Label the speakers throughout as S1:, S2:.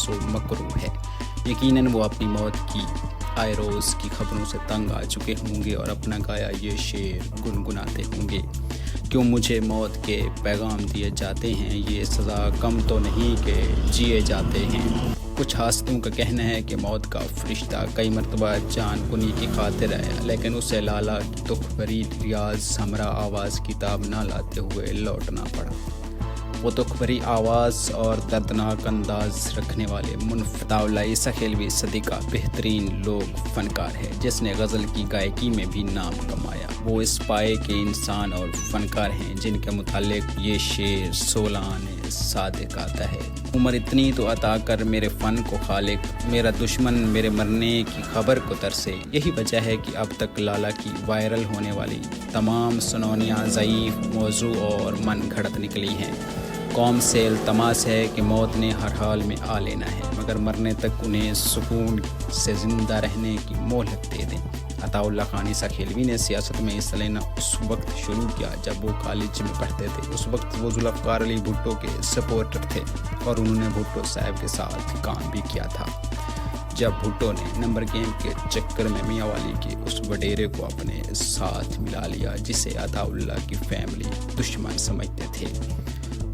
S1: سو مکروہ ہے۔ یقیناً وہ اپنی موت کی آئے روز کی خبروں سے تنگ آ چکے ہوں گے اور اپنا گایا یہ شعر گنگناتے ہوں گے۔ کیوں مجھے موت کے پیغام دیے جاتے ہیں، یہ سزا کم تو نہیں کہ جیے جاتے ہیں۔ کچھ حاسدوں کا کہنا ہے کہ موت کا فرشتہ کئی مرتبہ جان کنی کی خاطر آیا، لیکن اسے لالا کی دکھ بھری ریاض ہمراہ آواز کتاب نہ لاتے ہوئے لوٹنا پڑا۔ وہ دکھ بھری آواز اور دردناک انداز رکھنے والے منفرد اللہ عیسیٰ خیلوی صدی کا بہترین لوک فنکار ہے، جس نے غزل کی گائیکی میں بھی نام کمایا۔ وہ اس پائے کے انسان اور فنکار ہیں جن کے متعلق یہ شعر سولان صادق آتا ہے۔ عمر اتنی تو عطا کر میرے فن کو خالق، میرا دشمن میرے مرنے کی خبر کو ترسے۔ یہی وجہ ہے کہ اب تک لالا کی وائرل ہونے والی تمام سنونیاں ضعیف موضوع اور من گھڑت نکلی ہیں۔ قوم سے التماس ہے کہ موت نے ہر حال میں آ لینا ہے، مگر مرنے تک انہیں سکون سے زندہ رہنے کی مہلت دے دیں۔ عطا اللہ خان عیسیٰ خیلوی نے سیاست میں حصہ لینا اس وقت شروع کیا جب وہ کالج میں پڑھتے تھے۔ اس وقت وہ ذوالفقار علی بھٹو کے سپورٹر تھے اور انہوں نے بھٹو صاحب کے ساتھ کام بھی کیا تھا۔ جب بھٹو نے نمبر گیم کے چکر میں میاں والی کے اس وڈیرے کو اپنے ساتھ ملا لیا جسے عطا اللہ کی فیملی دشمن سمجھتے تھے،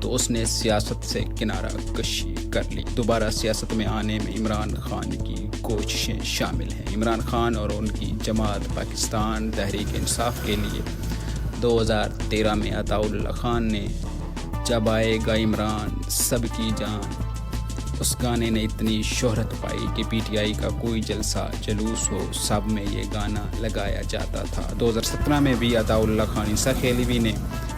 S1: تو اس نے سیاست سے کنارہ کشی کر لی۔ دوبارہ سیاست میں آنے میں عمران خان کی کوششیں شامل ہیں۔ عمران خان اور ان کی جماعت پاکستان تحریک انصاف کے لیے 2013 میں عطا اللہ خان نے جب آئے گا عمران سب کی جان، اس گانے نے اتنی شہرت پائی کہ پی ٹی آئی کا کوئی جلسہ جلوس ہو سب میں یہ گانا لگایا جاتا تھا۔ 2017 میں بھی عطا اللہ خان عیسیٰ خیلوی نے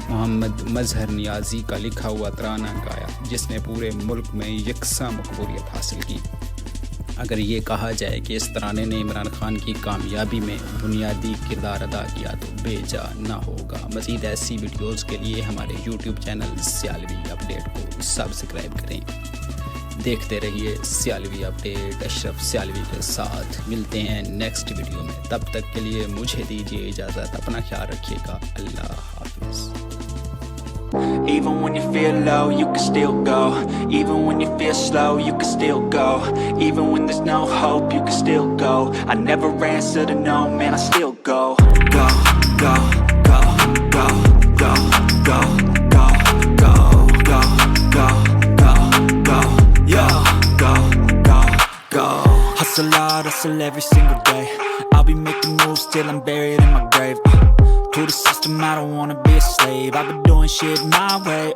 S1: محمد مظہر نیازی کا لکھا ہوا ترانہ گایا جس نے پورے ملک میں یکساں مقبولیت حاصل کی۔ اگر یہ کہا جائے کہ اس ترانے نے عمران خان کی کامیابی میں بنیادی کردار ادا کیا تو بے جا نہ ہوگا۔ مزید ایسی ویڈیوز کے لیے ہمارے یوٹیوب چینل سیالوی اپڈیٹ کو سبسکرائب کریں۔ دیکھتے رہیے سیالوی اپڈیٹ اشرف سیالوی کے ساتھ۔ ملتے ہیں نیکسٹ ویڈیو میں، تب تک کے لیے مجھے دیجیے اجازت۔ اپنا خیال رکھیے گا۔ اللہ حافظ۔
S2: Even when you feel low, you can still go. Even when you feel slow, you can still go. Even when there's no hope, you can still go. I never answer to no, man, I still go. Go, go, go, go, go, go, go, go, go, go, go, go, yo, go, go, go. Hustle hard, hustle every single day. I'll be making moves till I'm buried in my grave. To the system, I don't wanna be a slave. I've been doing shit my way.